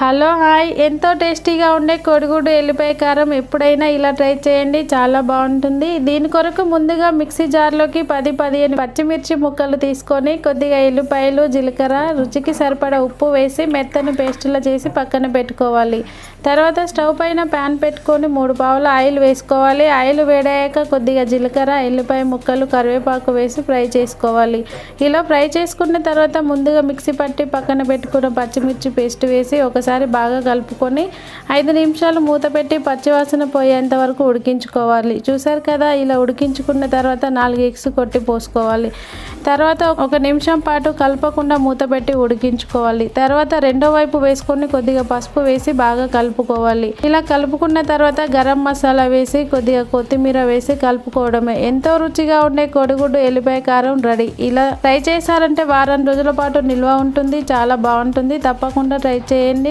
Hello hi ఎంతో టేస్టీగా ఉండే కోడిగుడ్డు ఎల్లిపాయ కారం ఎప్పుడైనా ఇలా ట్రై చేయండి, చాలా బాగుంటుంది. దీని కొరకు ముందుగా మిక్సీ జార్లోకి 10-15 పచ్చిమిర్చి ముక్కలు తీసుకొని కొద్దిగా ఎల్లిపాయలు, జీలకర్ర, రుచికి సరిపడా ఉప్పు వేసి మెత్తని పేస్టులా చేసి పక్కన పెట్టుకోవాలి. తర్వాత స్టవ్ పైన ప్యాన్ పెట్టుకొని 3 పావుల ఆయిల్ వేసుకోవాలి. ఆయిల్ వేడయ్యాక కొద్దిగా జీలకర్ర, ఎల్లిపాయ ముక్కలు, కరివేపాకు వేసి ఫ్రై చేసుకోవాలి. ఇలా ఫ్రై చేసుకున్న తర్వాత ముందుగా మిక్సీ పట్టి పక్కన పెట్టుకున్న పచ్చిమిర్చి పేస్ట్ వేసి ఒకసారి బాగా కలుపుకొని 5 నిమిషాలు మూత పెట్టి పచ్చివాసన పోయేంత వరకు ఉడికించుకోవాలి. చూసారు కదా, ఇలా ఉడికించుకున్న తర్వాత 4 ఎగ్స్ కొట్టి పోసుకోవాలి. తర్వాత 1 నిమిషం పాటు కలపకుండా మూత పెట్టి ఉడికించుకోవాలి. తర్వాత రెండో వైపు వేసుకొని కొద్దిగా పసుపు వేసి బాగా కలుపుకోవాలి. ఇలా కలుపుకున్న తర్వాత గరం మసాలా వేసి కొద్దిగా కొత్తిమీర వేసి కలుపుకోవడమే. ఎంతో రుచిగా ఉండే కోడిగుడ్డు ఎల్లిపాయ కారం రెడీ. ఇలా ట్రై చేశారంటే వారం రోజుల పాటు నిల్వ ఉంటుంది, చాలా బాగుంటుంది. తప్పకుండా ట్రై చేయండి.